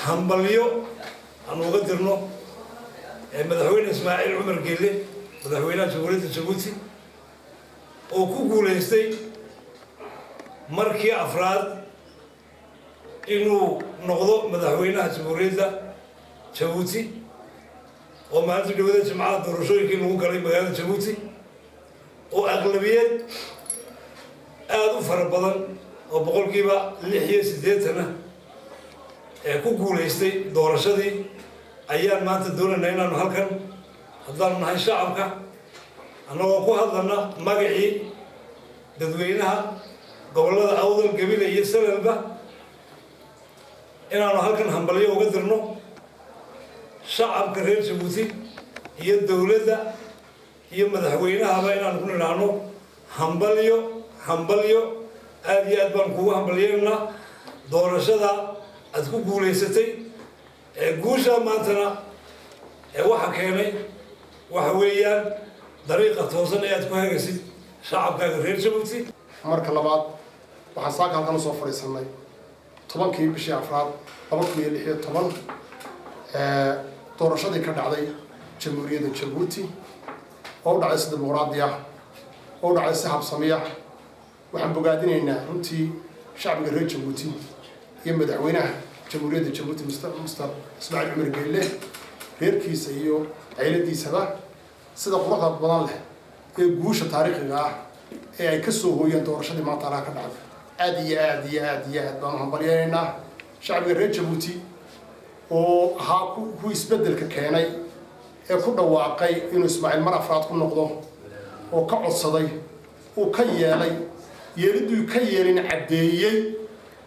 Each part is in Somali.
hambalyo aan uga dirno madaxweyne Ismaaciil Cumar Geelle madaxweynaha Jamhuuriyadda Jabuuti oo ku guuleystay markii afraad inuu noqdo madaxweynaha Jamhuuriyadda Jabuuti oo maalintii dowladda Jimcaha doorashooyinkii lagu galay magaalada Jabuuti oo aqlabiyad aad u fara badan oo boqolkiiba 86 ku guuleystay doorashadii ayaan maanta doonaynaa inaanu halkan haddaan nahay shacabka annagoo ku hadlana magacii dadweynaha gobollada Awdal Gabiley iyo Salelba inaanu halkan hambalyo uga dirno shacabka reer Jabuuti iyo dowladda iyo madaxweynahaba inaanu ku niraano hambalyo aad iyo aad baan kugu hambalyeynaa doorashada aad ku guuleysatay guusha maantana waxa keenay waxa weeyaan dariiqa toosan ee aad ku hagaysid shacabkaaga reer Jabuuti marka labaad waxaan saaka halkan soo fariisanay 10kii bishii afraad 2016 doorashadii ka dhacday Jamhuuriyadda Jabuuti oo dhacay si dimuqraadi ah oo dhacay si habsami ah waxaan bogaadinaynaa runtii shacabka reer Jabuuti iyo madaxweynaha Jamhuuriyadda Jabuuti Mr. Ismaaciil Cumar Geelle reerkiisa iyo ciidadiisaba sida quruxda badan leh ee guusha taariikhiga ah ee ay ka soo hooyeen doorashadii maanta ka dhacday aad iyo aad baan hambalyeynaa shacabka reer Jabuuti oo ha ku isbedelka keenay ee ku dhawaaqay inuu Ismaaciil mar afraad ku noqdo oo ka codsaday oo ka yeelay yeeliduu ka yeelin cadeeyay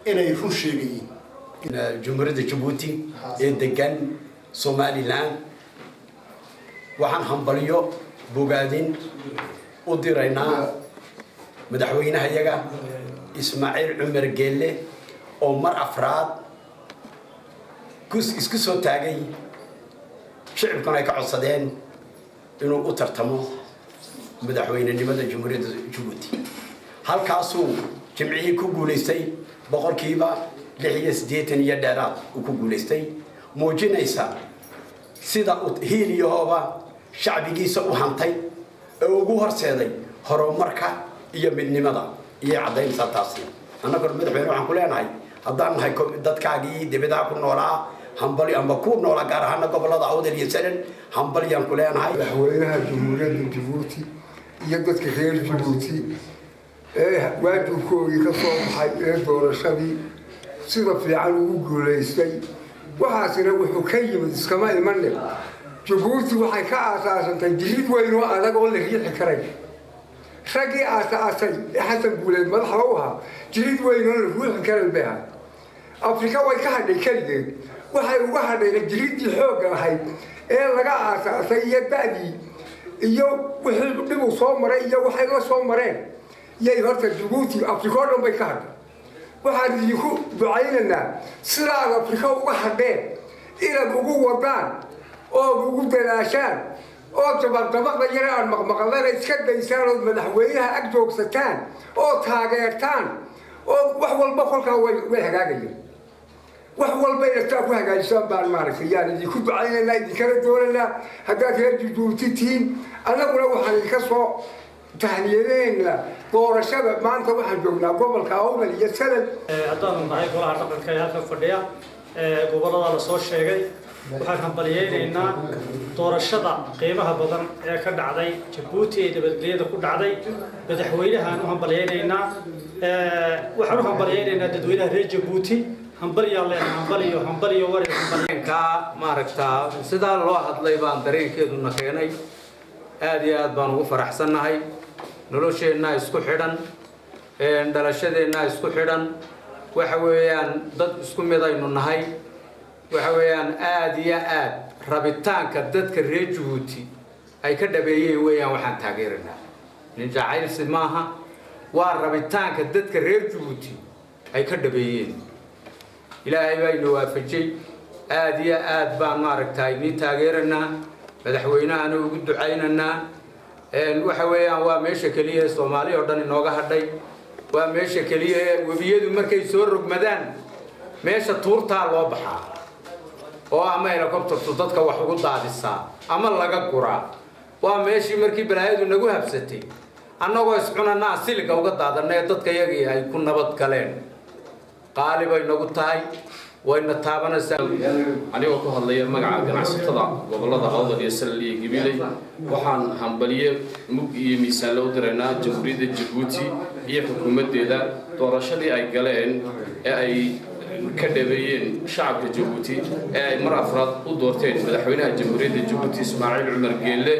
inay run sheegayeen Jamhuuriyadda Jabuuti ee degan Somaliland waxaan hambalyo bogaadin u diraynaa madaxweynaha iyaga Ismaaciil Cumar Geelle oo mar afraad isku soo taagay shacabkuna ay ka codsadeen inuu u tartamo madaxweynenimada Jamhuuriyadda Jabuuti halkaasuu jimcihii ku guuleystay boqolkiiba 86 iyo dheeraad uu ku guuleystay muujinaysa sida uu hiiliyahooba shacbigiisa u hantay ee ugu horseeday horumarka iyo midnimada iyo cadaynta taasi annaga madaxweyne waxaan ku leenahay haddaan nahay dadkaagii dibadaha ku noolaa hambali amba ku noolaa gaar ahaan gobollada Awdal iyo Salel hambaliyaan ku leenahay madaxweynaha Jamhuuriyadda Jabuuti iyo dadka reer Jabuuti waajibkoodii ka soo baxay ee doorashadii sida fiican ugu guuleystay waxaasina wuxuu ka yimid iskama imanne Jabuuti waxay ka aasaasantay jilid weyn oo adag oo la riixi karay ragii aasaasay xasan guuleed madaxda u ahaa jilid weyn oo la riixi karay beha Afrika way ka hadhay kaligeed waxay uga hadhayeen jilidii xoog ahayd ee laga aasaasay iyo baadii iyo wixii dib u soo maray iyo waxay la soo mareen yay horta Jabuuti Afrika oo dhan bay ka hadhay waxaan idinku ducaynaynaa sidaad Afrika uga hadheen inaad ugu wadaan oo ugu dadaashaan oo dabaqda yar aan maqmaqlada iska daysaan oo madaxweynaha ag joogsataan oo taageertaan oo wax walba kolkaa way hagaagayaan wax walba inta ku hagaajisaan baan maaragtay yaan idinku ducaynaynaa idinkala doonaynaa haddaad reer Jabuuti tihiin annaguna waxaan idinka soo tahniyadeena doorashada maanta waxaan joognaa gobolka Awdal iyo Salel haddaan nahay golaha dhaqanka ee halkan fadhiya gobollada la soo sheegay waxaan hambalyeynaa doorashada qiimaha badan ee ka dhacday Jabuuti ee nabadgelyada ku dhacday madaxweynaha u hambalyeynaa waxaan u hambalyeynaa dadweynaha reer Jabuuti hambalyo wareenka maaragta sida loo hadlay baan dareenkeeduna keenay aad iyo aad baan ugu faraxsanahay nolosheena isku xidhan dhalashadeena isku xidhan waxa weeyaan dad isku mid aynu nahay waxa weeyaan aad iyo aad rabitaanka dadka reer Jabuuti ay ka dhabeeyeen weeyaan waxaan taageeranaa nin jacaylsi maaha waa rabitaanka dadka reer Jabuuti ay ka dhabeeyeen ilaahay baa inoo waafajay aad iyo aad baan maaragtay ni taageeranaa madaxweynaha ugu ducaynanaa waxa weeyaan waa meesha kaliya Soomaaliya oo dhan inooga hadhay waa meesha kaliya wabiyadu markay soo rogmadaan meesha tuurta loo baxaa oo ama helicoptertu dadka wax ugu daadisaa ama laga guraa waa meeshii markii balaayadu nagu habsatay annagoo iscunanaa siliga uga daadanay dadka yagii ay ku nabad galeen qaali bay nagu tahay wayna taabanaysaa anigoo ku hadlaya magaca ganacsatada gobolada Awdal iyo Salal iyo Gabiley waxaan hambaliye mug iyo miisaan loo direynaa Jamhuuriyadda Djibouti iyo xukuumadeeda doorashadii ay galeen ee ay ka dhabeeyeen shacabka Djibouti ee ay mar afraad u doorteen madaxweynaha Jamhuuriyadda Djibouti Ismaaciil Cumar Geelle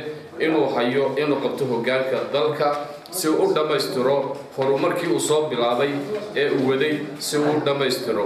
inuu qabto hoggaanka dalka si uu u dhammaystiro horumarkii uu soo bilaabay ee uu waday si uu u dhammaystiro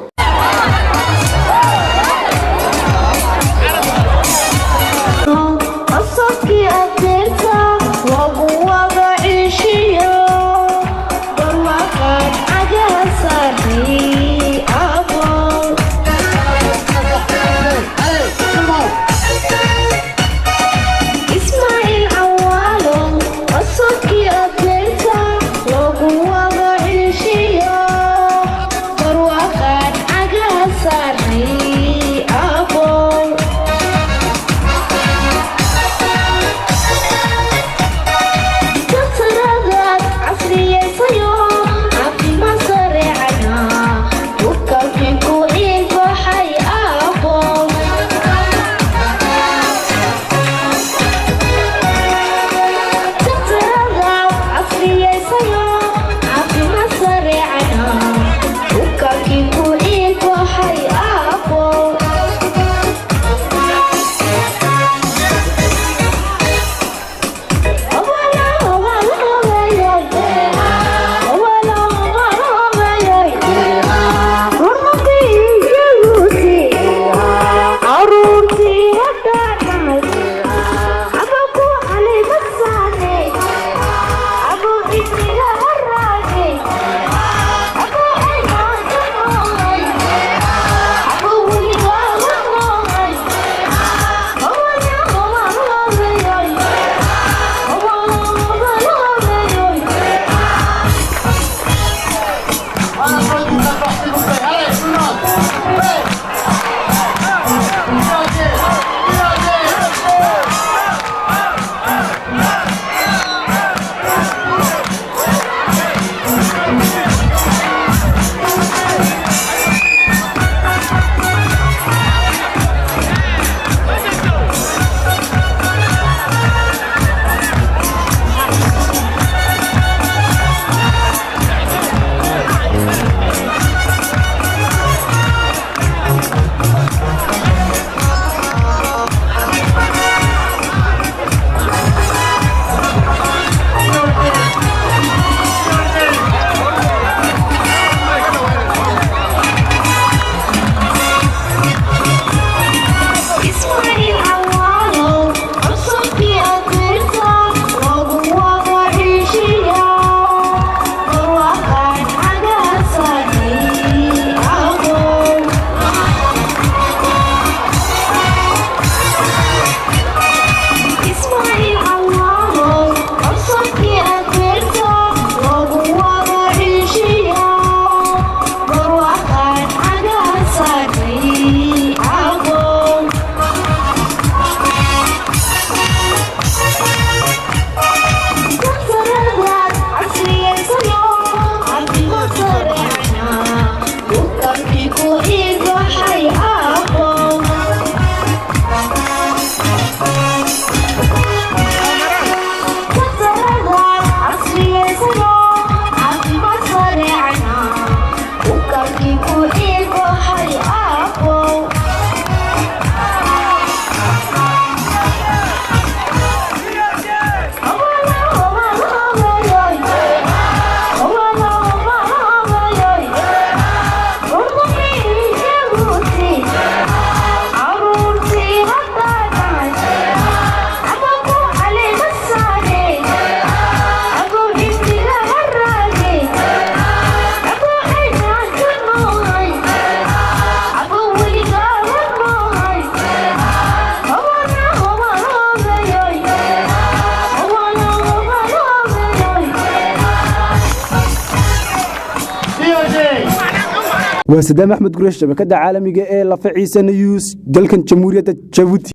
وسدام أحمد قريش شبكة عالمية لفعيسى نيوز دلكن جمهورية جيبوتي.